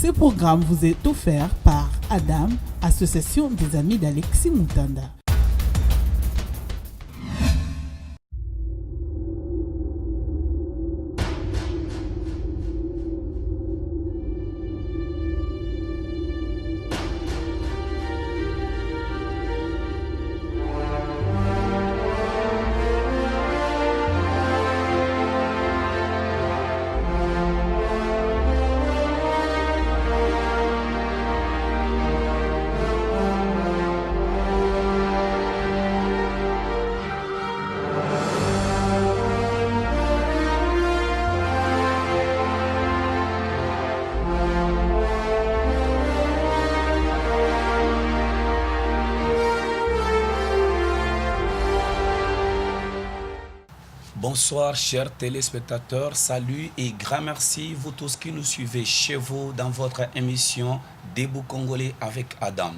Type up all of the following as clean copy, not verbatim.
Ce programme vous est offert par Adam, association des amis d'Alexis Moutanda. Bonsoir chers téléspectateurs, salut et grand merci vous tous qui nous suivez chez vous dans votre émission Debout Congolais avec Adam.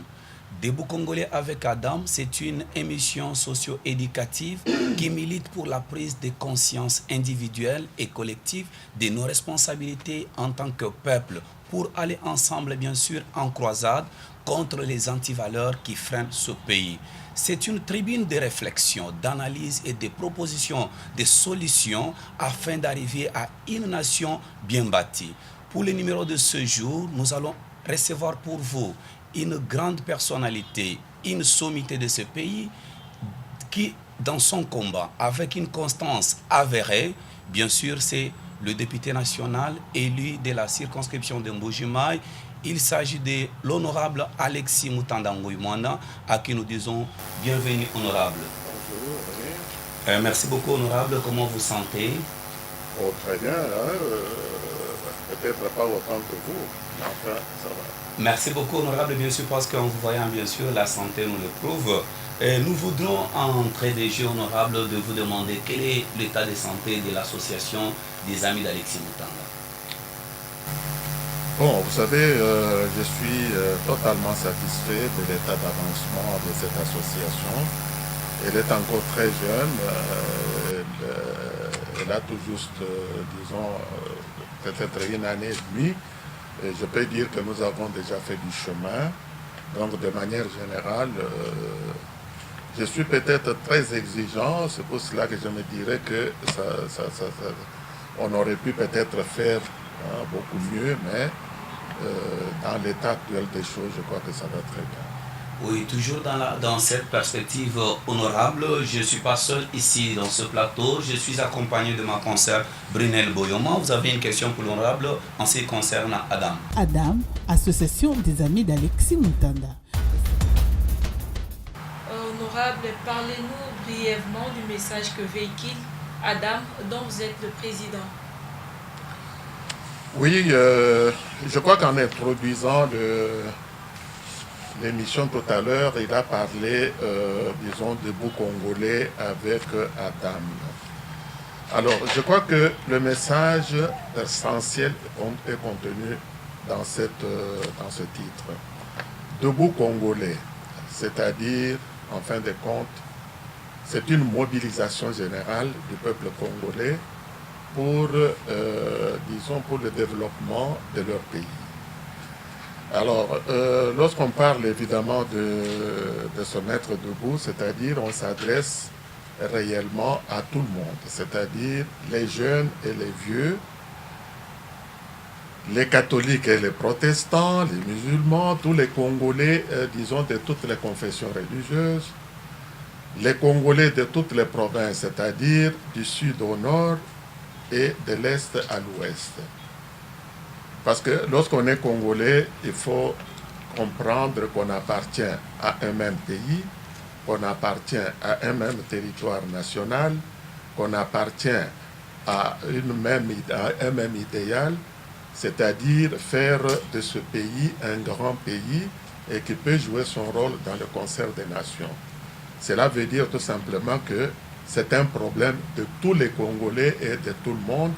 Debout Congolais avec Adam, c'est une émission socio-éducative qui milite pour la prise de conscience individuelle et collective de nos responsabilités en tant que peuple pour aller ensemble bien sûr en croisade contre les antivaleurs qui freinent ce pays. C'est une tribune de réflexion, d'analyse et de propositions de solutions afin d'arriver à une nation bien bâtie. Pour le numéro de ce jour, nous allons recevoir pour vous une grande personnalité, une sommité de ce pays qui, dans son combat, avec une constance avérée, bien sûr, c'est le député national élu de la circonscription de Mbuji-Mayi. Il s'agit de l'honorable Alexis Moutanda Nguimana, à qui nous disons bienvenue, honorable. Bonjour, oui. Merci beaucoup, honorable. Comment vous sentez? Oh, très bien, hein, peut-être pas autant que vous, mais enfin, ça va. Merci beaucoup, honorable, bien sûr, parce qu'en vous voyant, bien sûr, la santé nous le prouve. Et nous voudrons, entrer des jeux, honorable, de vous demander quel est l'état de santé de l'association des amis d'Alexis Moutanda. Bon, vous savez, je suis totalement satisfait de l'état d'avancement de cette association. Elle est encore très jeune, elle a tout juste, disons, peut-être une année et demie. Et je peux dire que nous avons déjà fait du chemin. Donc, de manière générale, je suis peut-être très exigeant. C'est pour cela que je me dirais que on aurait pu peut-être faire beaucoup mieux, mais dans l'état actuel des choses, je crois que ça va très bien. Oui, toujours dans cette perspective honorable, je ne suis pas seul ici dans ce plateau, je suis accompagné de ma consoeur Brunel Boyoma. Vous avez une question pour l'honorable en ce qui concerne Adam. Adam, association des amis d'Alexis Moutanda. Honorable, parlez-nous brièvement du message que véhicule Adam, dont vous êtes le président. Oui, je crois qu'en introduisant l'émission tout à l'heure, il a parlé, disons, Debout Congolais avec Adam. Alors, je crois que le message essentiel est contenu dans ce titre. Debout Congolais, c'est-à-dire, en fin de compte, c'est une mobilisation générale du peuple congolais pour, disons, pour le développement de leur pays. Alors, lorsqu'on parle évidemment de se mettre debout, c'est-à-dire on s'adresse réellement à tout le monde, c'est-à-dire les jeunes et les vieux, les catholiques et les protestants, les musulmans, tous les Congolais, disons, de toutes les confessions religieuses, les Congolais de toutes les provinces, c'est-à-dire du sud au nord et de l'est à l'ouest. Parce que lorsqu'on est Congolais, il faut comprendre qu'on appartient à un même pays, qu'on appartient à un même territoire national, qu'on appartient à un même idéal, c'est-à-dire faire de ce pays un grand pays et qui peut jouer son rôle dans le concert des nations. Cela veut dire tout simplement que c'est un problème de tous les Congolais et de tout le monde,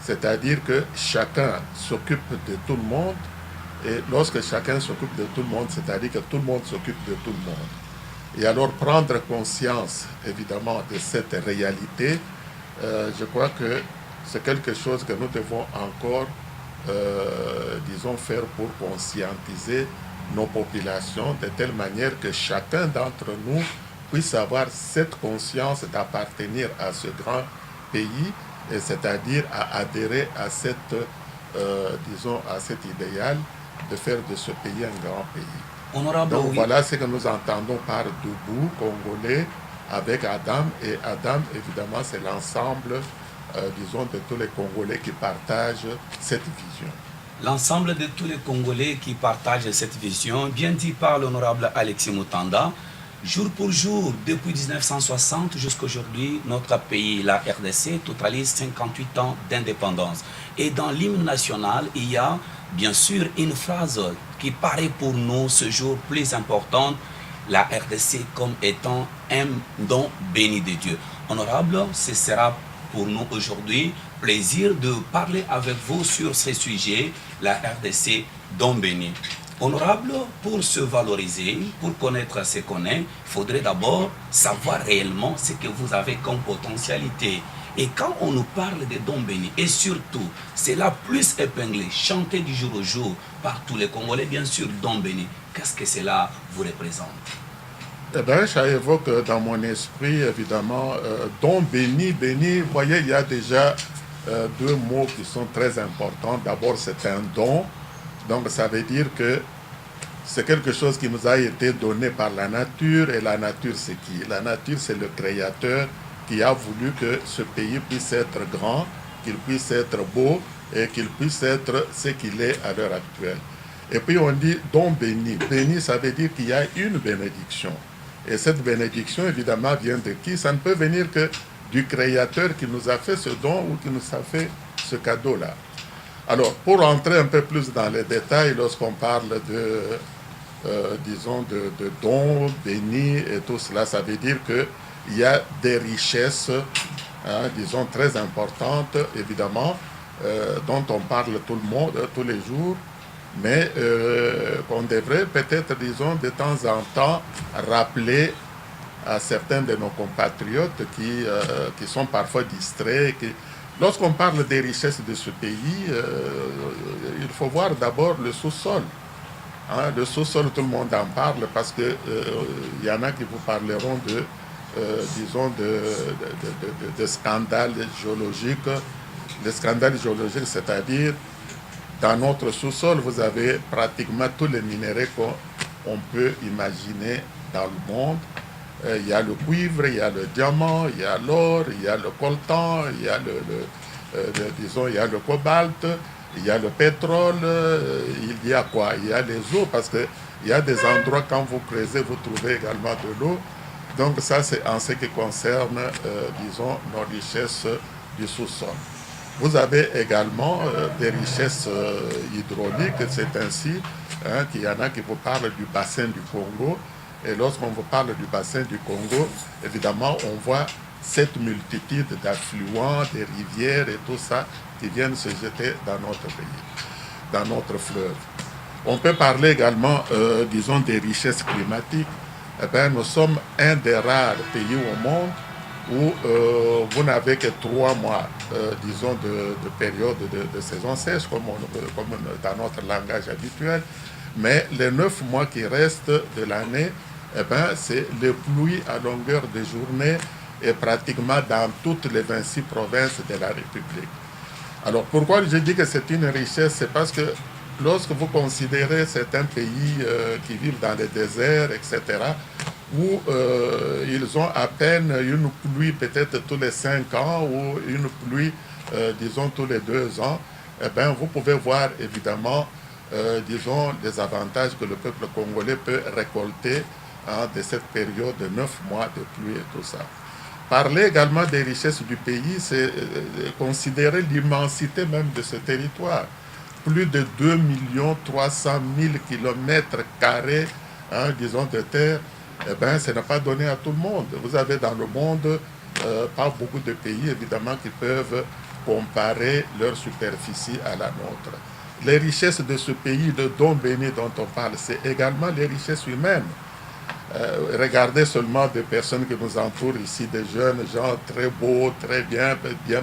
c'est-à-dire que chacun s'occupe de tout le monde, et lorsque chacun s'occupe de tout le monde, c'est-à-dire que tout le monde s'occupe de tout le monde. Et alors prendre conscience, évidemment, de cette réalité, je crois que c'est quelque chose que nous devons encore disons, faire pour conscientiser nos populations de telle manière que chacun d'entre nous puisse avoir cette conscience d'appartenir à ce grand pays, et c'est-à-dire à adhérer à disons, à cet idéal de faire de ce pays un grand pays. Honorable, Donc oui. voilà ce que nous entendons par debout congolais avec Adam. Et Adam, évidemment, c'est l'ensemble, disons, de tous les Congolais qui partagent cette vision. L'ensemble de tous les Congolais qui partagent cette vision, bien dit par l'honorable Alexis Mutanda, jour pour jour, depuis 1960 jusqu'à aujourd'hui, notre pays, la RDC, totalise 58 ans d'indépendance. Et dans l'hymne national, il y a bien sûr une phrase qui paraît pour nous ce jour plus importante, la RDC comme étant un don béni de Dieu. Honorable, ce sera pour nous aujourd'hui plaisir de parler avec vous sur ce sujet, la RDC don béni. Honorable, pour se valoriser, pour connaître ce qu'on est, il faudrait d'abord savoir réellement ce que vous avez comme potentialité. Et quand on nous parle de dons bénis, et surtout, c'est la plus épinglée, chantée du jour au jour par tous les Congolais, bien sûr, dons bénis, qu'est-ce que cela vous représente? Eh bien, ça évoque dans mon esprit, évidemment, don béni, béni. Vous voyez, il y a déjà deux mots qui sont très importants. D'abord, c'est un don. Donc, ça veut dire que c'est quelque chose qui nous a été donné par la nature. Et la nature, c'est qui? La nature, c'est le Créateur qui a voulu que ce pays puisse être grand, qu'il puisse être beau et qu'il puisse être ce qu'il est à l'heure actuelle. Et puis, on dit don béni. Béni, ça veut dire qu'il y a une bénédiction. Et cette bénédiction, évidemment, vient de qui? Ça ne peut venir que du Créateur qui nous a fait ce don ou qui nous a fait ce cadeau-là. Alors, pour entrer un peu plus dans les détails, lorsqu'on parle disons, de dons bénis et tout cela, ça veut dire qu'il y a des richesses, disons, très importantes, évidemment, dont on parle tous les jours, mais qu'on devrait peut-être, disons, de temps en temps rappeler à certains de nos compatriotes qui sont parfois distraits. Lorsqu'on parle des richesses de ce pays, il faut voir d'abord le sous-sol. Le sous-sol, tout le monde en parle parce que y en a qui vous parleront disons, de scandales géologiques. Les scandales géologiques, c'est-à-dire, dans notre sous-sol, vous avez pratiquement tous les minéraux qu'on peut imaginer dans le monde. Il y a le cuivre, il y a le diamant, il y a l'or, il y a le coltan, il y a disons, il y a le cobalt, il y a le pétrole, il y a quoi? Il y a les eaux, parce qu'il y a des endroits, quand vous creusez, vous trouvez également de l'eau. Donc ça, c'est en ce qui concerne, disons, nos richesses du sous-sol. Vous avez également des richesses hydrauliques, c'est ainsi qu'il y en a qui vous parlent du bassin du Congo. Et lorsqu'on vous parle du bassin du Congo, évidemment, on voit cette multitude d'affluents, des rivières et tout ça qui viennent se jeter dans notre pays, dans notre fleuve. On peut parler également, disons, des richesses climatiques. Eh bien, nous sommes un des rares pays au monde où vous n'avez que 3 mois, disons, de période de saison sèche, comme dans notre langage habituel. Mais les 9 mois qui restent de l'année, eh bien, c'est les pluies à longueur de journée et pratiquement dans toutes les 26 provinces de la République. Alors, pourquoi je dis que c'est une richesse? C'est parce que lorsque vous considérez certains pays qui vivent dans les déserts, etc., où ils ont à peine une pluie peut-être tous les 5 ans ou une pluie, disons, tous les 2 ans, eh bien, vous pouvez voir évidemment, disons, les avantages que le peuple congolais peut récolter de cette période de 9 mois de pluie et tout ça. Parler également des richesses du pays, c'est considérer l'immensité même de ce territoire. Plus de 2 300 000 km², disons, de terre, eh bien, ce n'est pas donné à tout le monde. Vous avez dans le monde pas beaucoup de pays, évidemment, qui peuvent comparer leur superficie à la nôtre. Les richesses de ce pays, le don béni dont on parle, c'est également les richesses humaines. Regardez seulement des personnes qui nous entourent ici, des jeunes gens très beaux, très bien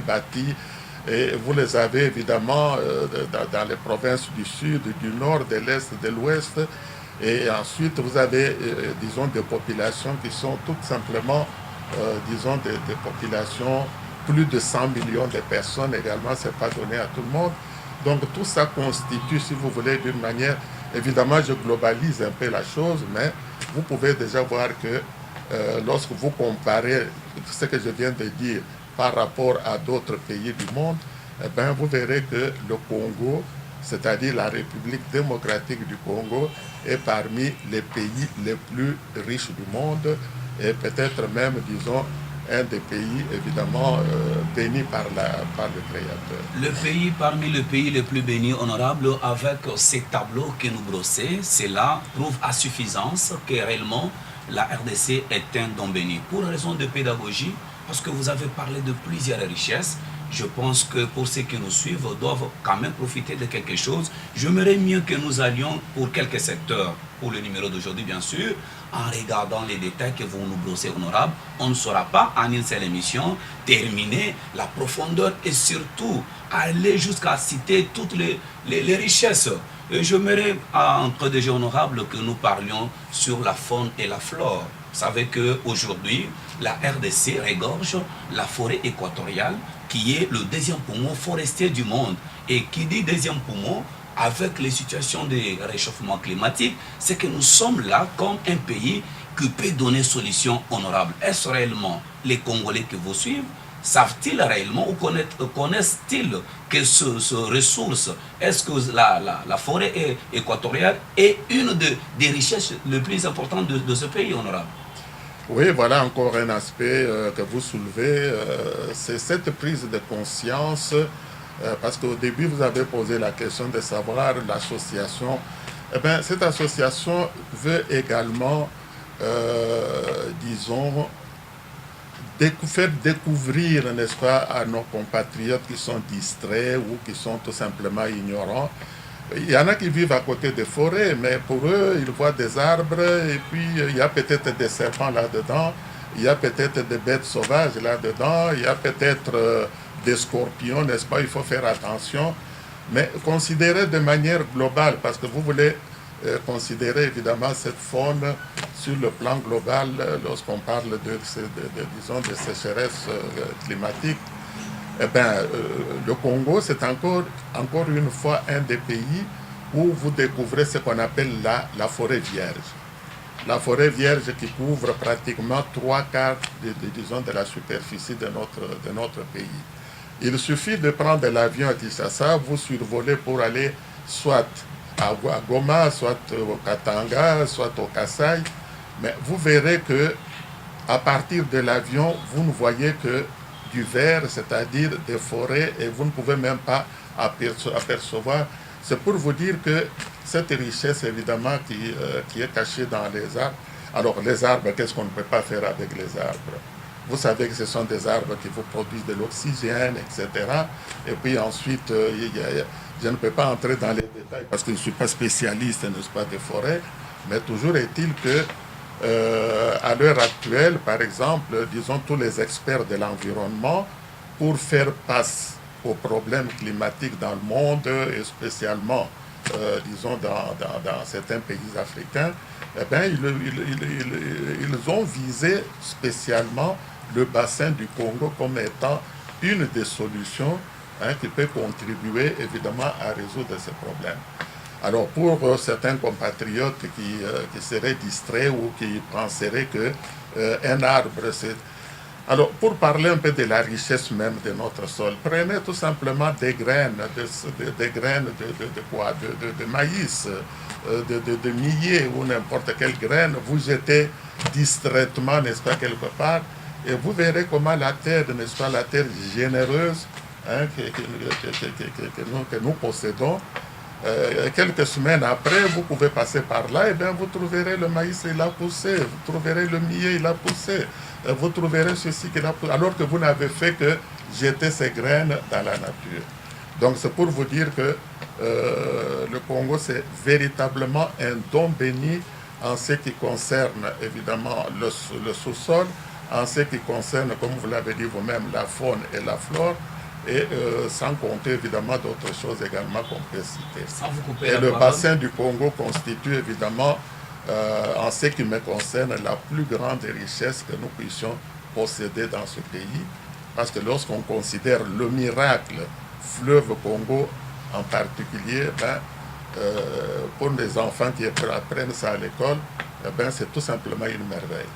bâtis, Et vous les avez évidemment dans les provinces du sud, du nord, de l'est, de l'ouest. Et ensuite, vous avez, disons, des populations qui sont tout simplement, disons, des populations, plus de 100 millions de personnes également, ce n'est pas donné à tout le monde. Donc tout ça constitue, si vous voulez, d'une manière, évidemment, je globalise un peu la chose, mais vous pouvez déjà voir que lorsque vous comparez ce que je viens de dire par rapport à d'autres pays du monde, eh bien, vous verrez que le Congo, c'est-à-dire la République démocratique du Congo, est parmi les pays les plus riches du monde et peut-être même, disons, un des pays, évidemment, bénis par le Créateur. Le pays parmi les pays les plus bénis, honorable, avec ces tableaux que nous brossons, cela prouve à suffisance que réellement la RDC est un don béni. Pour raison de pédagogie, parce que vous avez parlé de plusieurs richesses, je pense que pour ceux qui nous suivent, doivent quand même profiter de quelque chose. J'aimerais mieux que nous allions pour quelques secteurs, pour le numéro d'aujourd'hui bien sûr, en regardant les détails que vous nous brossez, honorable. On ne saura pas en une seule émission terminer la profondeur et surtout aller jusqu'à citer toutes les richesses. J'aimerais, entre des honorables, que nous parlions sur la faune et la flore. Vous savez qu'aujourd'hui, la RDC regorge la forêt équatoriale qui est le deuxième poumon forestier du monde. Et qui dit deuxième poumon, avec les situations de réchauffement climatique, c'est que nous sommes là comme un pays qui peut donner solution honorable. Est-ce réellement les Congolais qui vous suivent? Savent-ils réellement ou connaissent-ils que ce ressource, est-ce que la forêt équatoriale est une des richesses les plus importantes de ce pays, honorable? Oui, voilà encore un aspect que vous soulevez, c'est cette prise de conscience, parce qu'au début vous avez posé la question de savoir l'association. Eh bien, cette association veut également, disons, faire découvrir, n'est-ce pas, à nos compatriotes qui sont distraits ou qui sont tout simplement ignorants. Il y en a qui vivent à côté des forêts, mais pour eux, ils voient des arbres et puis il y a peut-être des serpents là-dedans, il y a peut-être des bêtes sauvages là-dedans, il y a peut-être des scorpions, n'est-ce pas? Il faut faire attention, mais considérer de manière globale, parce que vous voulez considérer évidemment cette faune sur le plan global lorsqu'on parle disons, de sécheresse climatique. Eh bien, le Congo, c'est encore une fois un des pays où vous découvrez ce qu'on appelle la forêt vierge. La forêt vierge qui couvre pratiquement 3/4 disons, de la superficie de notre pays. Il suffit de prendre l'avion à Kinshasa, vous survolez pour aller soit à Goma, soit au Katanga, soit au Kasaï, mais vous verrez que à partir de l'avion, vous ne voyez que du vert, c'est-à-dire des forêts, et vous ne pouvez même pas apercevoir. C'est pour vous dire que cette richesse, évidemment, qui est cachée dans les arbres. Alors, les arbres, qu'est-ce qu'on ne peut pas faire avec les arbres? Vous savez que ce sont des arbres qui vous produisent de l'oxygène, etc. Et puis ensuite, je ne peux pas entrer dans les détails parce que je ne suis pas spécialiste, n'est-ce pas, des forêts, mais toujours est-il que à l'heure actuelle, par exemple, disons tous les experts de l'environnement, pour faire face aux problèmes climatiques dans le monde, et spécialement, disons, dans certains pays africains, eh bien, ils ont visé spécialement le bassin du Congo comme étant une des solutions qui peut contribuer évidemment à résoudre ces problèmes. Alors pour certains compatriotes qui seraient distraits ou qui penseraient qu'un arbre, c'est... Alors pour parler un peu de la richesse même de notre sol, prenez tout simplement des graines, de maïs, de millet ou n'importe quelle graine, vous jetez distraitement, n'est-ce pas, quelque part, et vous verrez comment la terre, n'est-ce pas, la terre généreuse que nous possédons, quelques semaines après, vous pouvez passer par là, et bien vous trouverez le maïs, il a poussé, vous trouverez le millet, il a poussé, vous trouverez ceci qu'il a poussé, alors que vous n'avez fait que jeter ces graines dans la nature. Donc c'est pour vous dire que le Congo, c'est véritablement un don béni en ce qui concerne évidemment le sous-sol, en ce qui concerne, comme vous l'avez dit vous-même, la faune et la flore. et sans compter évidemment d'autres choses également qu'on peut citer. Sans vous couper Et la le parole. bassin du Congo constitue évidemment, en ce qui me concerne, la plus grande richesse que nous puissions posséder dans ce pays. Parce que lorsqu'on considère le miracle fleuve Congo en particulier, pour les enfants qui apprennent ça à l'école, c'est tout simplement une merveille.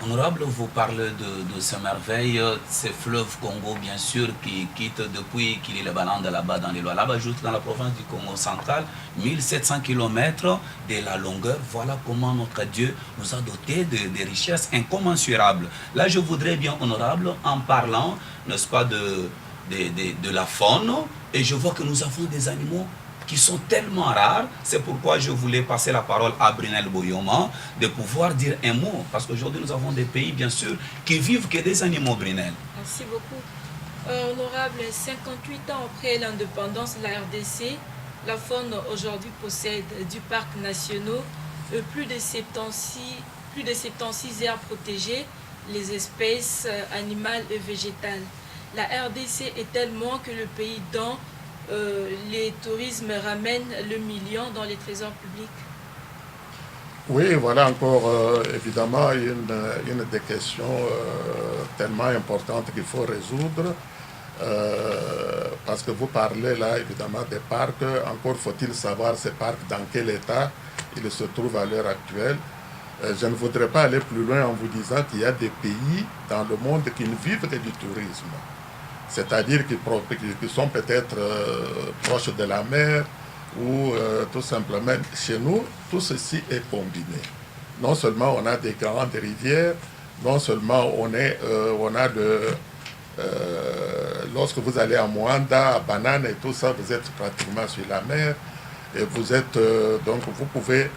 Honorable, vous parlez de ces merveilles, ces fleuves Congo, bien sûr, qui quittent depuis qu'il est le Balande là-bas dans les lois. Là-bas, juste dans la province du Congo central, 1700 km de la longueur. Voilà comment notre Dieu nous a dotés de richesses incommensurables. Là, je voudrais bien, honorable, en parlant, n'est-ce pas, de la faune, et je vois que nous avons des animaux qui sont tellement rares. C'est pourquoi je voulais passer la parole à Brunel Boyoma de pouvoir dire un mot. Parce qu'aujourd'hui, nous avons des pays, bien sûr, qui vivent que des animaux, Brunel. Merci beaucoup. Honorable, 58 ans après l'indépendance de la RDC, la faune aujourd'hui possède du parc national, plus de 76 aires protégées, les espèces animales et végétales. La RDC est tellement que le pays dont les tourismes ramènent le million dans les trésors publics. Oui, voilà encore évidemment une des questions tellement importantes qu'il faut résoudre. Parce que vous parlez là évidemment des parcs. Encore faut-il savoir ces parcs dans quel état ils se trouvent à l'heure actuelle. Je ne voudrais pas aller plus loin en vous disant qu'il y a des pays dans le monde qui ne vivent que du tourisme. C'est-à-dire qui sont peut-être proches de la mer ou tout simplement chez nous, tout ceci est combiné. Non seulement on a des grandes rivières, non seulement on a lorsque vous allez à Moanda, à Banane et tout ça, vous êtes pratiquement sur la mer et vous êtes donc vous pouvez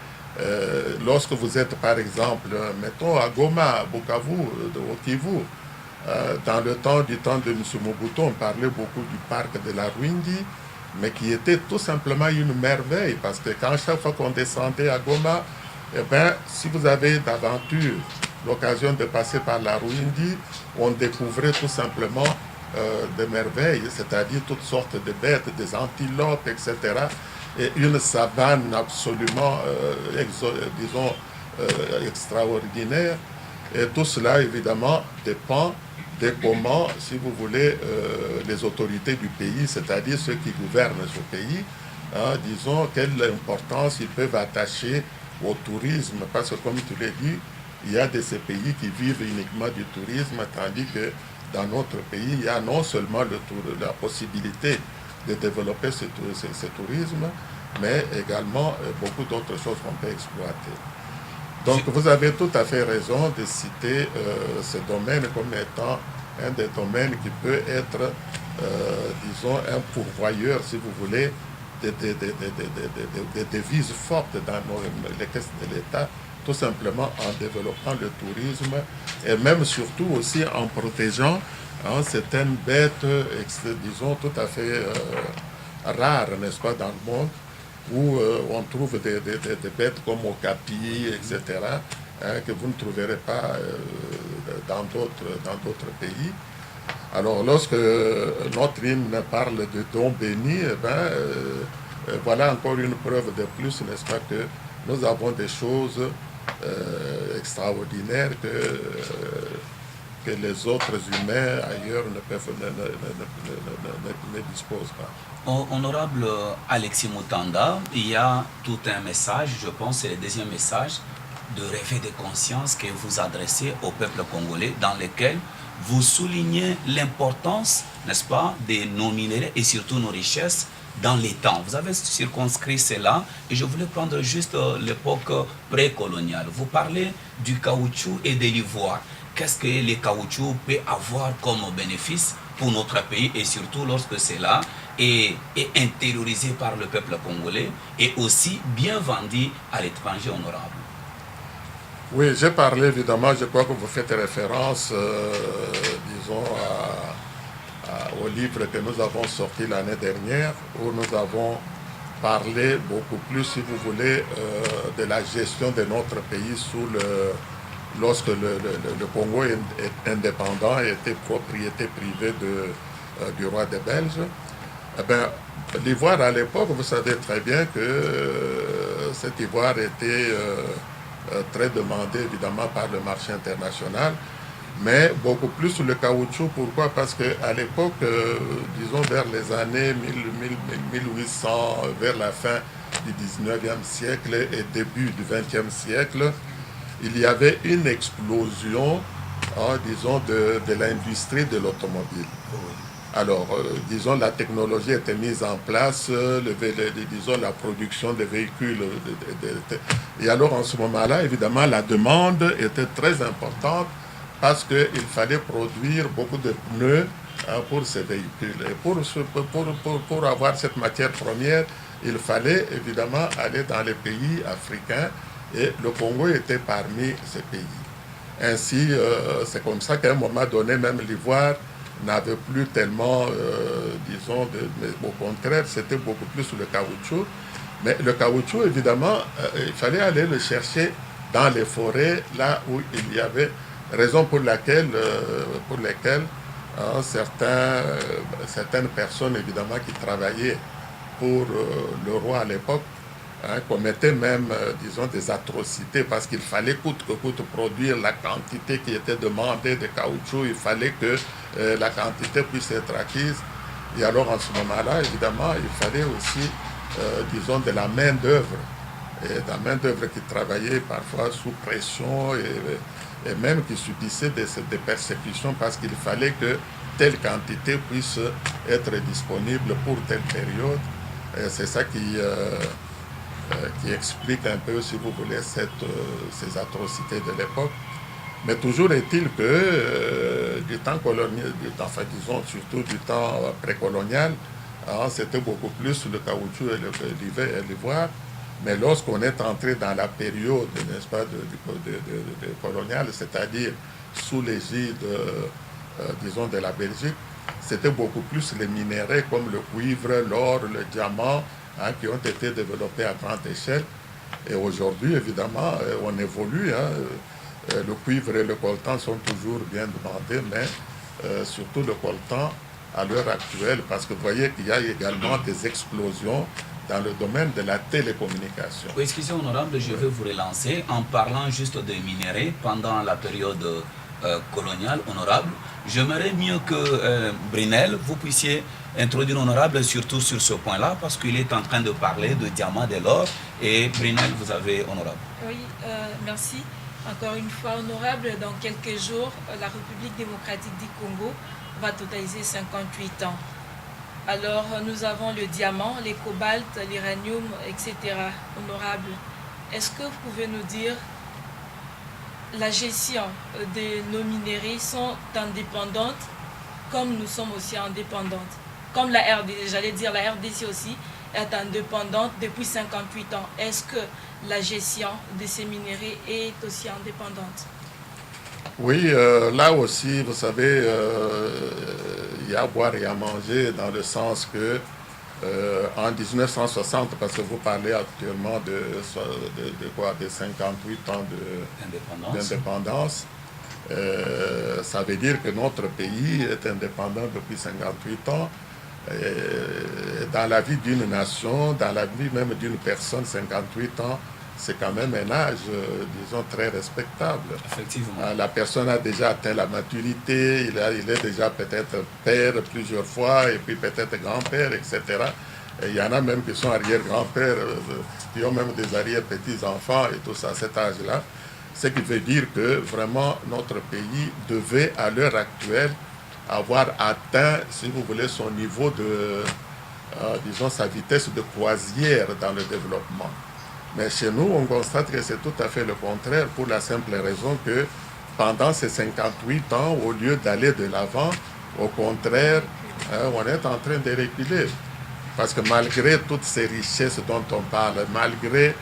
lorsque vous êtes par exemple, mettons à Goma, à Bukavu, au Kivu. Dans le temps de M. Mobutu, on parlait beaucoup du parc de la Rwindi, mais qui était tout simplement une merveille, parce que chaque fois qu'on descendait à Goma, si vous avez d'aventure l'occasion de passer par la Rwindi, on découvrait tout simplement des merveilles, c'est-à-dire toutes sortes de bêtes, des antilopes, etc. Et une savane absolument, extraordinaire. Et tout cela, évidemment, dépend de comment, si vous voulez, les autorités du pays, c'est-à-dire ceux qui gouvernent ce pays, disons, quelle importance ils peuvent attacher au tourisme. Parce que, comme tu l'as dit, il y a de ces pays qui vivent uniquement du tourisme, tandis que dans notre pays, il y a non seulement la possibilité de développer ce tourisme, mais également beaucoup d'autres choses qu'on peut exploiter. Donc vous avez tout à fait raison de citer ce domaine comme étant un des domaines qui peut être, disons, un pourvoyeur, si vous voulez, de devises fortes dans les caisses de l'État, tout simplement en développant le tourisme et même surtout aussi en protégeant certaines bêtes, disons, tout à fait rares, n'est-ce pas, dans le monde, où on trouve des bêtes comme Okapi, etc., que vous ne trouverez pas dans d'autres pays. Alors, lorsque notre hymne parle de dons bénis, voilà encore une preuve de plus, n'est-ce pas, que nous avons des choses extraordinaires que les autres humains ailleurs ne disposent pas. Honorable Alexis Mutanda, il y a tout un message, je pense, c'est le deuxième message, de réveil de conscience que vous adressez au peuple congolais, dans lequel vous soulignez l'importance, n'est-ce pas, de nos minéraux et surtout nos richesses dans les temps. Vous avez circonscrit cela et je voulais prendre juste l'époque précoloniale. Vous parlez du caoutchouc et de l'ivoire. Qu'est-ce que le caoutchouc peut avoir comme bénéfice pour notre pays et surtout lorsque cela est intériorisé par le peuple congolais et aussi bien vendu à l'étranger, honorable? Oui, j'ai parlé évidemment, je crois que vous faites référence, disons, au livre que nous avons sorti l'année dernière, où nous avons parlé beaucoup plus, si vous voulez, de la gestion de notre pays lorsque le Congo est indépendant et était propriété privée du roi des Belges. Eh bien, l'ivoire à l'époque, vous savez très bien que cet ivoire était très demandé évidemment par le marché international, mais beaucoup plus le caoutchouc. Pourquoi? Parce qu'à l'époque, disons vers les années 1800, vers la fin du 19e siècle et début du 20e siècle, il y avait une explosion, disons, de l'industrie de l'automobile. Alors, disons, la technologie était mise en place, disons, la production des véhicules. Et alors, en ce moment-là, évidemment, la demande était très importante parce qu'il fallait produire beaucoup de pneus pour ces véhicules. Et pour avoir cette matière première, il fallait évidemment aller dans les pays africains et le Congo était parmi ces pays. Ainsi, c'est comme ça qu'à un moment donné, même l'Ivoire n'avait plus tellement, disons, mais au contraire, c'était beaucoup plus le caoutchouc. Mais le caoutchouc, évidemment, il fallait aller le chercher dans les forêts, là où il y avait raison pour lesquelles certaines personnes, évidemment, qui travaillaient pour le roi à l'époque, commettaient même, disons, des atrocités parce qu'il fallait coûte que coûte produire la quantité qui était demandée de caoutchouc. Il fallait que la quantité puisse être acquise. Et alors, en ce moment-là, évidemment, il fallait aussi, disons, de la main-d'œuvre. Et de la main-d'œuvre qui travaillait parfois sous pression et même qui subissait des persécutions parce qu'il fallait que telle quantité puisse être disponible pour telle période. Et c'est ça qui explique un peu, si vous voulez, ces atrocités de l'époque. Mais toujours est-il que du temps colonial, enfin disons surtout du temps précolonial, c'était beaucoup plus le caoutchouc et l'ivoire. Mais lorsqu'on est entré dans la période, n'est-ce pas, de coloniale, c'est-à-dire sous l'égide, disons, de la Belgique, c'était beaucoup plus les minéraux comme le cuivre, l'or, le diamant, qui ont été développés à grande échelle. Et aujourd'hui, évidemment, on évolue. Le cuivre et le coltan sont toujours bien demandés, mais surtout le coltan à l'heure actuelle, parce que vous voyez qu'il y a également des explosions dans le domaine de la télécommunication. Oui, excusez honorable, je vais vous relancer en parlant juste des minéraux pendant la période coloniale, honorable. J'aimerais mieux que Brunel, vous puissiez introduire honorable surtout sur ce point-là, parce qu'il est en train de parler de diamant, de l'or, et Brunel, vous avez honorable. Oui, merci. Encore une fois, honorable, dans quelques jours, la République démocratique du Congo va totaliser 58 ans. Alors, nous avons le diamant, les cobaltes, l'uranium, etc. Honorable, est-ce que vous pouvez nous dire la gestion de nos minéraux sont indépendantes comme nous sommes aussi indépendantes? Comme la RDC, j'allais dire la RDC aussi est indépendante depuis 58 ans. Est-ce que la gestion de ces minéraux est aussi indépendante? Oui, là aussi, vous savez, il y a à boire et à manger dans le sens que en 1960, parce que vous parlez actuellement de 58 ans d'indépendance, ça veut dire que notre pays est indépendant depuis 58 ans. Et dans la vie d'une nation, dans la vie même d'une personne, 58 ans, c'est quand même un âge, disons, très respectable. Effectivement. La personne a déjà atteint la maturité, il est déjà peut-être père plusieurs fois, et puis peut-être grand-père, etc. Et il y en a même qui sont arrière-grands-pères, qui ont même des arrière-petits-enfants, et tout ça, à cet âge-là. Ce qui veut dire que vraiment notre pays devait, à l'heure actuelle, avoir atteint, si vous voulez, son niveau de, disons, sa vitesse de croisière dans le développement. Mais chez nous, on constate que c'est tout à fait le contraire, pour la simple raison que pendant ces 58 ans, au lieu d'aller de l'avant, au contraire, on est en train de reculer. Parce que malgré toutes ces richesses dont on parle, malgré,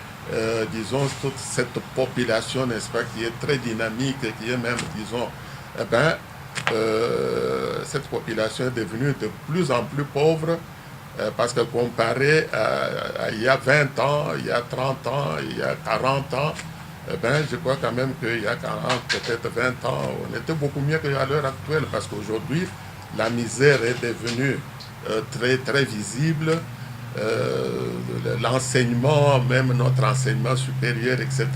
disons, toute cette population, n'est-ce pas, qui est très dynamique, qui est même, disons, cette population est devenue de plus en plus pauvre, parce que comparé à il y a 20 ans, il y a 30 ans, il y a 40 ans, je crois quand même qu'il y a 40, peut-être 20 ans, on était beaucoup mieux qu'à l'heure actuelle, parce qu'aujourd'hui, la misère est devenue très, très visible. L'enseignement, même notre enseignement supérieur, etc.,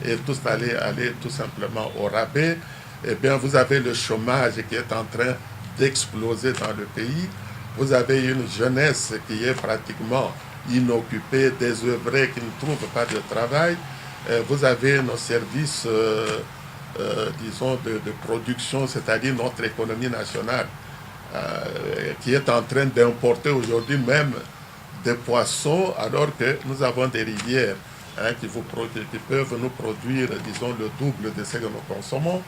est tous allé tout simplement au rabais. Eh bien, vous avez le chômage qui est en train d'exploser dans le pays. Vous avez une jeunesse qui est pratiquement inoccupée, désœuvrée, qui ne trouve pas de travail. Vous avez nos services, disons, de production, c'est-à-dire notre économie nationale, qui est en train d'importer aujourd'hui même des poissons, alors que nous avons des rivières qui peuvent nous produire, disons, le double de ce que nous consommons.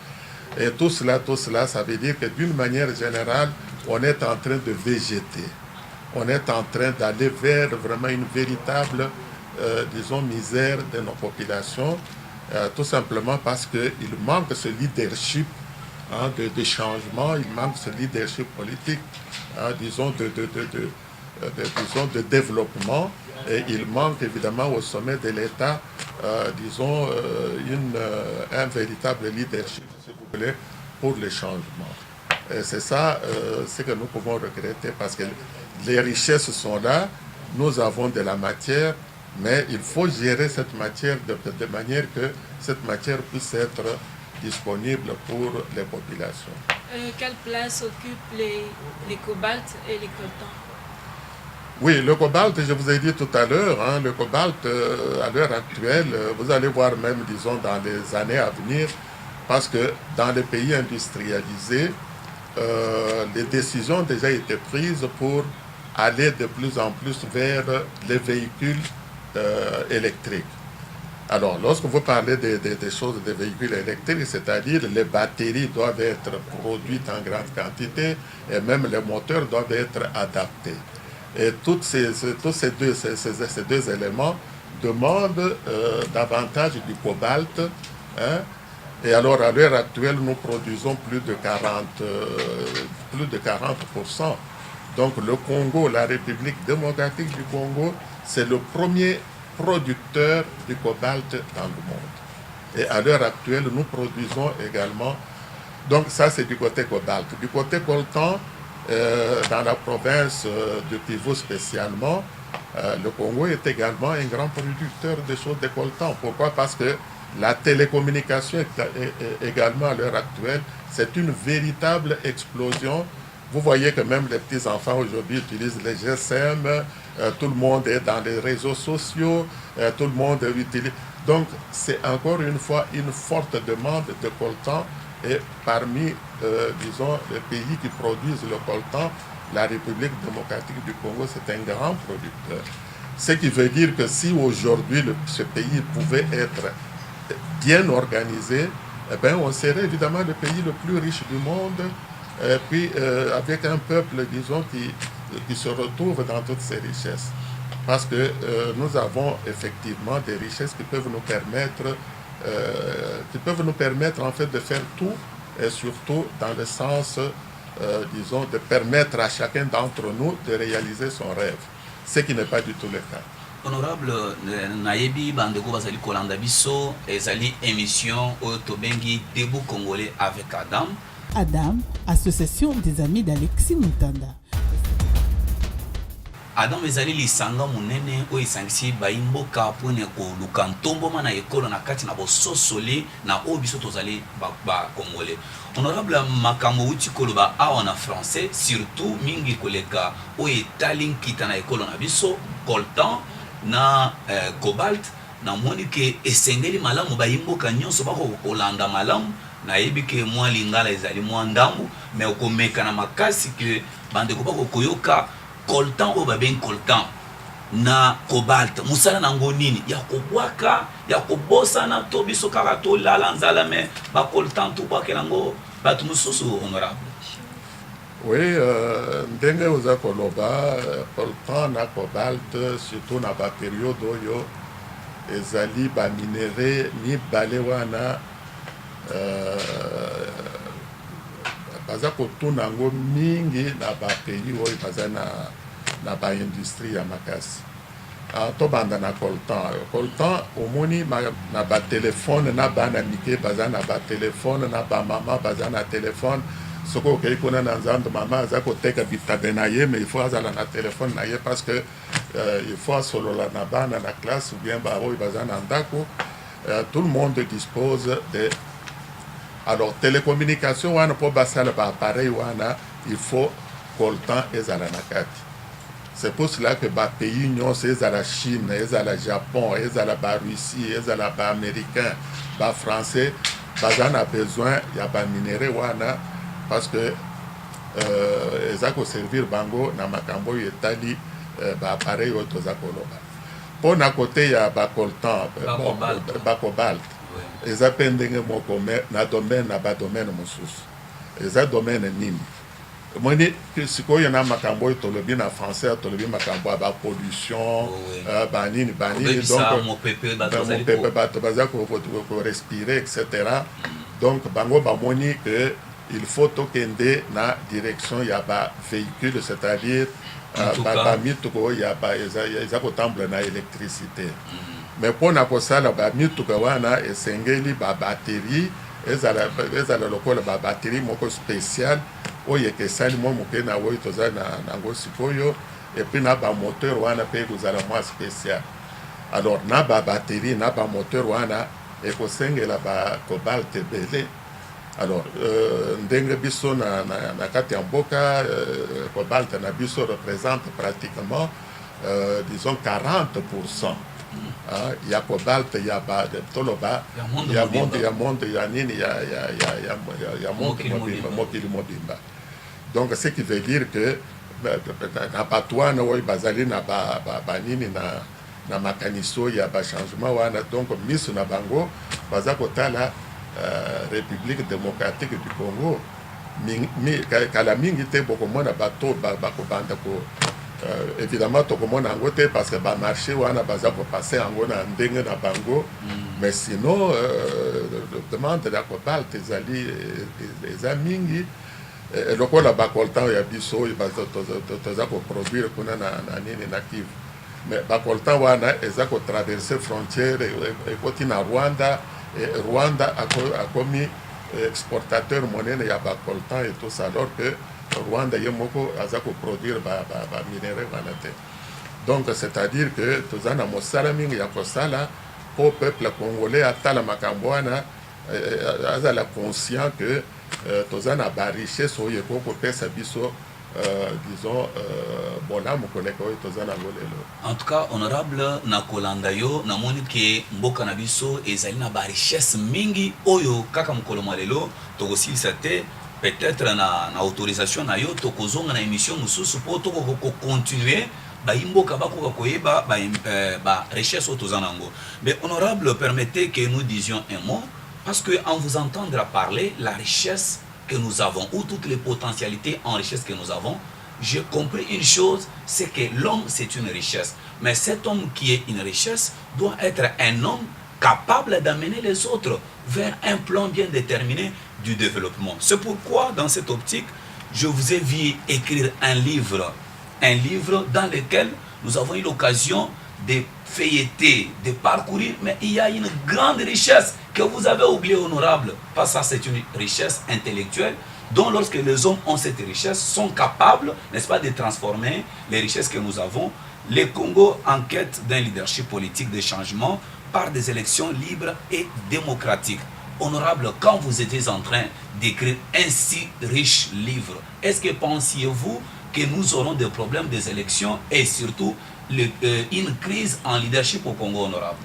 Et tout cela, ça veut dire que d'une manière générale, on est en train de végéter. On est en train d'aller vers vraiment une véritable, disons, misère de nos populations, tout simplement parce qu'il manque ce leadership de changement, il manque ce leadership politique, disons, de développement, et il manque évidemment au sommet de l'État, disons, un véritable leadership, si vous voulez, pour les changements. Et c'est ça ce que nous pouvons regretter, parce que les richesses sont là, nous avons de la matière, mais il faut gérer cette matière de manière que cette matière puisse être disponible pour les populations. Quelle place occupent les cobaltes et les coltans? Oui, le cobalt, je vous ai dit tout à l'heure, le cobalt, à l'heure actuelle, vous allez voir même, disons, dans les années à venir, parce que dans les pays industrialisés, les décisions ont déjà été prises pour aller de plus en plus vers les véhicules électriques. Alors, lorsque vous parlez des choses des véhicules électriques, c'est-à-dire les batteries doivent être produites en grande quantité et même les moteurs doivent être adaptés. Et tous ces deux éléments demandent davantage du cobalt. Et alors, à l'heure actuelle, nous produisons plus de 40%. Donc, le Congo, la République démocratique du Congo, c'est le premier producteur du cobalt dans le monde. Et à l'heure actuelle, nous produisons également, donc ça c'est du côté cobalt. Du côté coltan, dans la province de Kivu spécialement, le Congo est également un grand producteur de choses de coltan. Pourquoi? Parce que la télécommunication est également à l'heure actuelle, c'est une véritable explosion. Vous voyez que même les petits-enfants aujourd'hui utilisent les GSM, tout le monde est dans les réseaux sociaux, tout le monde utilise. Donc, c'est encore une fois une forte demande de coltan. Et parmi, disons, les pays qui produisent le coltan, la République démocratique du Congo, c'est un grand producteur. Ce qui veut dire que si aujourd'hui ce pays pouvait être bien organisé, eh bien, on serait évidemment le pays le plus riche du monde. Et puis avec un peuple, disons, qui se retrouve dans toutes ces richesses. Parce que nous avons effectivement des richesses qui peuvent nous permettre en fait de faire tout, et surtout dans le sens, disons, de permettre à chacun d'entre nous de réaliser son rêve, ce qui n'est pas du tout le cas. Honorable Nayebi Bandeko Bazali Kolanda Biso, ezali émission au Tobengi Debout Congolais avec Adam. Adam, association des amis d'Alexis Moutanda. Adam ezali lisanga munene o isangisi baimboka pone ko lukantombo mana ekolo na kati na bososoli na obiso tozali ba congolais. Honorable makambo uti koloba awa na français surtout mingi koleka o etalin kita na ekolo na biso coltan na cobalt na moni ke esengeli malamu baimboka nyonso bako kolanda malamu na yebi ke mwa lingala ezali mwa ndambu mais okomeka na makasi ke bande ko bako koyoka coltan o baben coltan na cobalt musala nango nini ya kobwaka ya kobosana to biso kaka to lala nzala mais ba coltan to bwaka nango batu mususu honorable. Oui, ndenge oza koloba coltan na cobalt surtout na ba période oyo ezali ba minéraux ni balewana baza kotuna yango mingi na bapays oyo baza na baindustrie ya makasi. Tobanda na coltan omoni na batelefone na bana mike baza na batelefone na bamama baza na telefone. ce que qu'on a dans maman ça côté que bitabenaye mais il faut avoir un téléphone naie parce que il faut solo la naba dans la classe ou bien baro bazan andako tout le monde dispose de alors télécommunication wana pour basala ba appareil wana il faut coltan ezala nakati. C'est pour cela que les pays union, c'est la Chine, c'est le Japon, c'est la Russie, c'est la Américain, les Français, ils ont besoin de minéraux parce que ils ont servir bango na makambo yetali appareil autozakoloba. Pour na côté il y a coltan, cobalt. Ils ont pendenge moko na domaine na domaine mosusu. Ils ont domaine nini. Moi, si on a makambo tolobi na français tolobi makambo ba pollution banini donc mon pépé ko respirer etc. Donc bango ba moni que il faut tokende na direction ya ba véhicule c'est-à-dire ba mituko ya ba eza ko temple na électricité mais pour na ko sala ba mituko wana esengeli ba batterie ezala lokola ba batterie moko spécial oye ke sali mo moke na oyo toza na ngo sikoyo et puis na ba moteur wana pe kozala mo spécial alors na ba batterie na ba moteur wana e ko sengela ba cobalt belé alors ndenge biso na kati ya mboka cobalt na biso représente pratiquement disons 40%. Il y a cobalt, il y a toloba, il y a monde, il y a nini, il y a mokili mobimba. Donc ce qui veut dire que na patouane oy bazali na ba nini na makaniso ya ba changement wana donc miso na bango baza kotala République démocratique du Congo kala mingi te bokomona bato bakobanda ko évidemment tokomona yango te parce que bamarché wana baza kopase yango na ndenge na bango mais sinon demande ya cobalt ezali eza mingi lokola bakoltan ya biso oyo toza koproduire kuna na nini na Kivu mais bakoltan wana eza kotraverse frontière ekoti na Rwanda Rwanda akomi exportateur monene ya bakoltan et tout ça alors que Rwanda yemoko aza ko produire ba minéraux vanate. Donc c'est-à-dire que tozana mosala mingi ya kosala pour peuple congolais atala makambwana azala conscient que tozana ba richesse oyo ko pesa biso disons bona mokoleka oyo tozana lolelo. En tout cas honorable nakolanda yo namoni ke mboka na biso ezali na ba richesse mingi oyo kaka mokolo malelo tokosilisa te. Peut-être na autorisation na yo tokozonga na émission mususu po toko continuer ba imboka bako koyeba ba richesse otozanango. Mais honorable, permettez que nous disions un mot parce que en vous entendre parler la richesse que nous avons ou toutes les potentialités en richesse que nous avons, j'ai compris une chose, c'est que l'homme c'est une richesse, mais cet homme qui est une richesse doit être un homme capable d'amener les autres vers un plan bien déterminé du développement. C'est pourquoi, dans cette optique, je vous ai vu écrire un livre dans lequel nous avons eu l'occasion de feuilleter, de parcourir, mais il y a une grande richesse que vous avez oubliée, honorable, parce que ça c'est une richesse intellectuelle, dont lorsque les hommes ont cette richesse, sont capables, n'est-ce pas, de transformer les richesses que nous avons. Le Congo en quête d'un leadership politique de changement par des élections libres et démocratiques. Honorable, quand vous étiez en train d'écrire un si riche livre, est-ce que pensiez-vous que nous aurons des problèmes des élections et surtout une crise en leadership au Congo, honorable?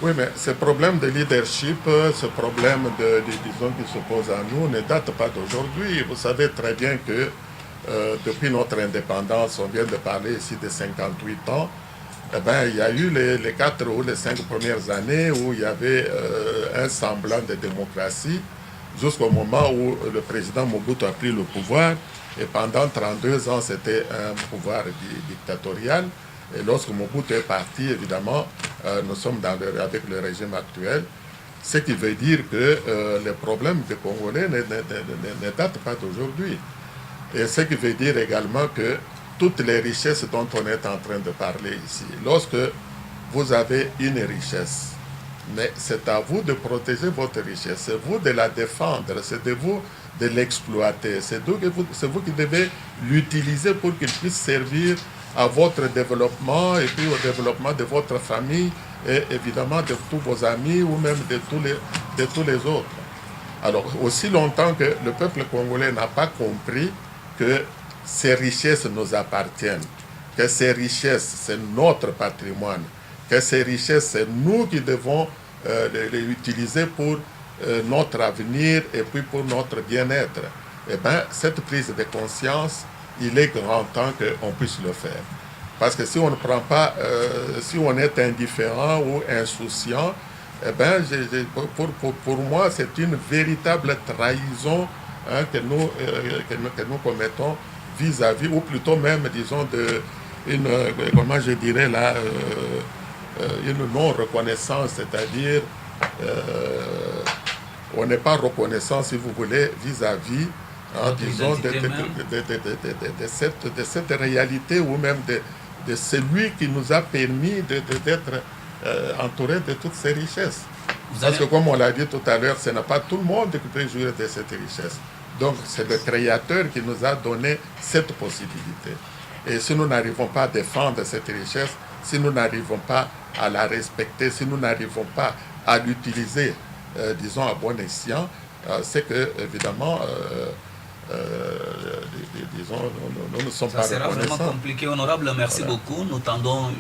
Oui, mais ce problème de leadership, ce problème disons, qui se pose à nous ne date pas d'aujourd'hui. Vous savez très bien que depuis notre indépendance, on vient de parler ici de 58 ans, eh ben, il y a eu les 4 ou les 5 premières années où il y avait un semblant de démocratie jusqu'au moment où le président Mobutu a pris le pouvoir et pendant 32 ans c'était un pouvoir dictatorial et lorsque Mobutu est parti évidemment nous sommes avec le régime actuel, ce qui veut dire que les problèmes des Congolais ne datent pas d'aujourd'hui et ce qui veut dire également que toutes les richesses dont on est en train de parler ici. Lorsque vous avez une richesse, Mais c'est à vous de protéger votre richesse, c'est vous de la défendre, c'est de vous de l'exploiter, c'est vous qui devez l'utiliser pour qu'il puisse servir à votre développement et puis au développement de votre famille et évidemment de tous vos amis ou même de tous les autres. Alors, aussi longtemps que le peuple congolais n'a pas compris que ces richesses nous appartiennent, que ces richesses, c'est notre patrimoine, que ces richesses, c'est nous qui devons les utiliser pour notre avenir et puis pour notre bien-être, eh bien, cette prise de conscience, il est grand temps qu'on puisse le faire. Parce que si on ne prend pas, si on est indifférent ou insouciant, eh bien, pour moi, c'est une véritable trahison que nous commettons vis-à-vis, ou plutôt même, disons, comment je dirais là, une non-reconnaissance, c'est-à-dire, on n'est pas reconnaissant, si vous voulez, vis-à-vis, disons, de cette réalité ou même de celui qui nous a permis d'être entouré de toutes ces richesses. Parce que comme on l'a dit tout à l'heure, ce n'est pas tout le monde qui peut jouir de cette richesse. Donc c'est le Créateur qui nous a donné cette possibilité. Et si nous n'arrivons pas à défendre cette richesse, si nous n'arrivons pas à la respecter, si nous n'arrivons pas à l'utiliser, disons, à bon escient, c'est que, évidemment, disons, nous ne sommes pas reconnaissants. Ça sera vraiment compliqué, honorable. Merci beaucoup. Nous tendons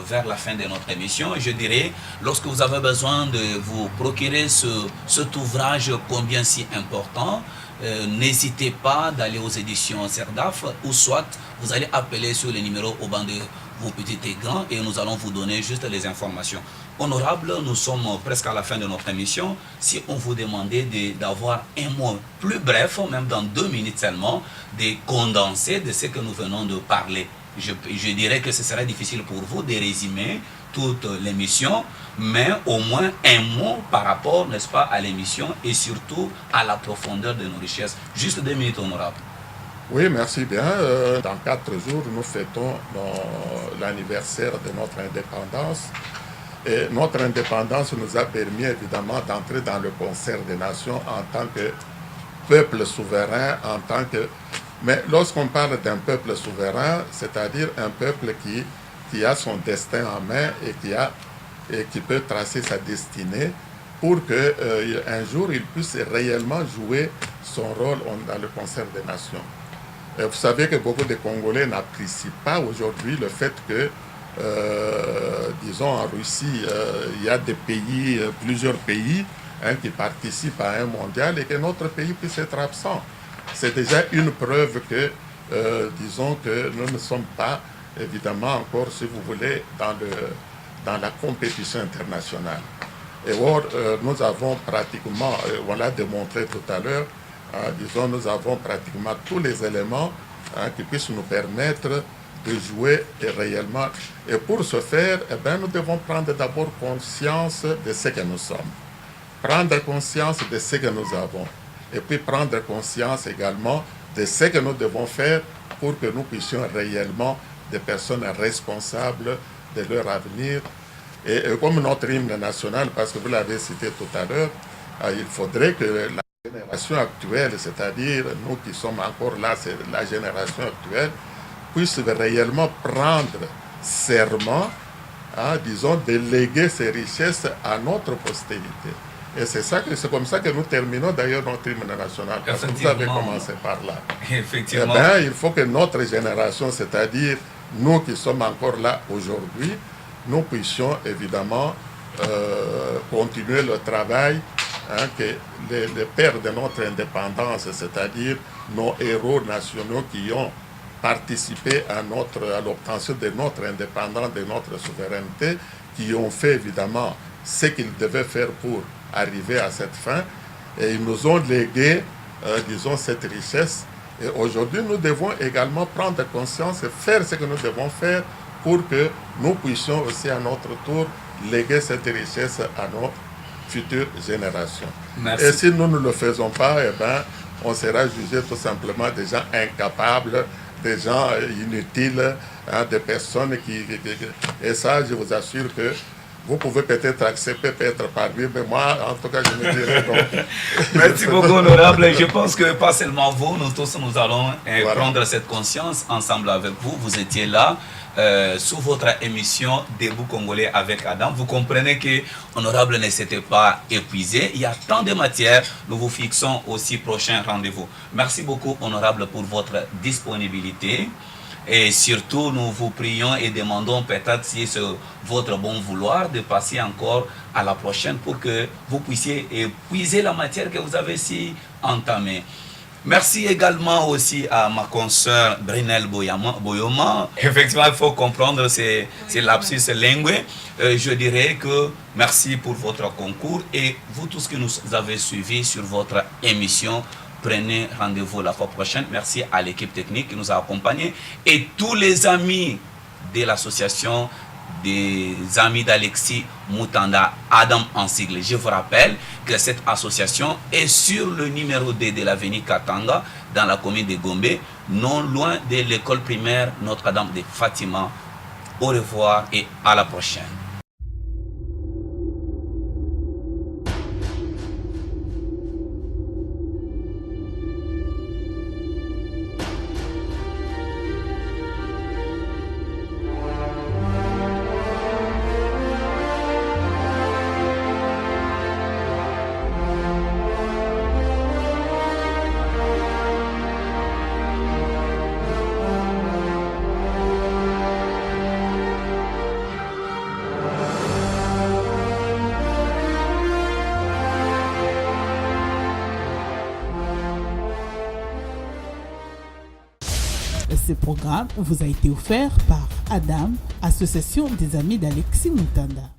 vers la fin de notre émission. Je dirais, lorsque vous avez besoin de vous procurer cet ouvrage combien si important, n'hésitez pas d'aller aux éditions CERDAF ou soit vous allez appeler sur les numéros au banc de vos petits écrans et nous allons vous donner juste les informations. Honorable, nous sommes presque à la fin de notre émission. Si on vous demandait d'avoir un mot plus bref, même dans 2 minutes seulement, de condenser de ce que nous venons de parler, je dirais que ce serait difficile pour vous de résumer toute l'émission, mais au moins un mot par rapport, n'est-ce pas, à l'émission et surtout à la profondeur de nos richesses. Juste 2 minutes, honorable. Oui, merci bien. Dans 4 jours, nous fêtons l'anniversaire de notre indépendance. Et notre indépendance nous a permis évidemment d'entrer dans le concert des nations en tant que peuple souverain, en tant que... Mais lorsqu'on parle d'un peuple souverain, c'est-à-dire un peuple qui a son destin en main et qui peut tracer sa destinée pour qu'un jour il puisse réellement jouer son rôle dans le concert des nations. Et vous savez que beaucoup de Congolais n'apprécient pas aujourd'hui le fait que disons en Russie, il y a des pays, plusieurs pays qui participent à un mondial et que notre pays puisse être absent. C'est déjà une preuve que, disons que nous ne sommes pas, évidemment, encore, si vous voulez, dans la compétition internationale. Et or, nous avons pratiquement, on l'a démontré tout à l'heure, disons, nous avons pratiquement tous les éléments qui puissent nous permettre de jouer réellement. Et pour ce faire, eh bien, nous devons prendre d'abord conscience de ce que nous sommes. Prendre conscience de ce que nous avons. Et puis prendre conscience également de ce que nous devons faire pour que nous puissions réellement des personnes responsables de leur avenir. Et comme notre hymne national, parce que vous l'avez cité tout à l'heure, il faudrait que la génération actuelle, c'est-à-dire nous qui sommes encore là, c'est la génération actuelle, puisse réellement prendre serment, disons, de léguer ces richesses à notre postérité. Et c'est comme ça que nous terminons d'ailleurs notre hymne national, parce que vous avez commencé par là. Effectivement. Eh bien, il faut que notre génération, c'est-à-dire nous qui sommes encore là aujourd'hui, nous puissions évidemment continuer le travail que les pères de notre indépendance, c'est-à-dire nos héros nationaux qui ont participé à l'obtention de notre indépendance, de notre souveraineté, qui ont fait évidemment ce qu'ils devaient faire pour arriver à cette fin. Et ils nous ont légué, disons, cette richesse. Et aujourd'hui, nous devons également prendre conscience et faire ce que nous devons faire pour que nous puissions aussi à notre tour léguer cette richesse à nos futures générations. Merci. Et si nous ne le faisons pas, eh ben, on sera jugé tout simplement des gens incapables, des gens inutiles, des personnes qui... Et ça, je vous assure que Vous pouvez peut-être accepter, peut-être parvenir, mais moi, en tout cas, je me dirais non. Merci beaucoup, honorable. Je pense que pas seulement vous, nous tous, nous allons Voilà. prendre cette conscience ensemble avec vous. Vous étiez là sous votre émission Debout Congolais avec Adam. Vous comprenez que honorable ne s'était pas épuisé. Il y a tant de matières. Nous vous fixons aussi prochain rendez-vous. Merci beaucoup, honorable, pour votre disponibilité. Et surtout, nous vous prions et demandons peut-être si c'est votre bon vouloir de passer encore à la prochaine pour que vous puissiez épuiser la matière que vous avez si entamée. Merci également aussi à ma consoeur Brunel Boyoma. Effectivement, il faut comprendre ces lapsus lingués. Je dirais que merci pour votre concours et vous tous qui nous avez suivis sur votre émission. Prenez rendez-vous la fois prochaine. Merci à l'équipe technique qui nous a accompagnés et tous les amis de l'association des amis d'Alexis Mutanda, Adam en sigle. Je vous rappelle que cette association est sur le numéro 2 de l'avenue Katanga, dans la commune de Gombe, non loin de l'école primaire Notre-Dame de Fatima. Au revoir et à la prochaine. Ce programme vous a été offert par Adam, association des amis d'Alexis Mutanda.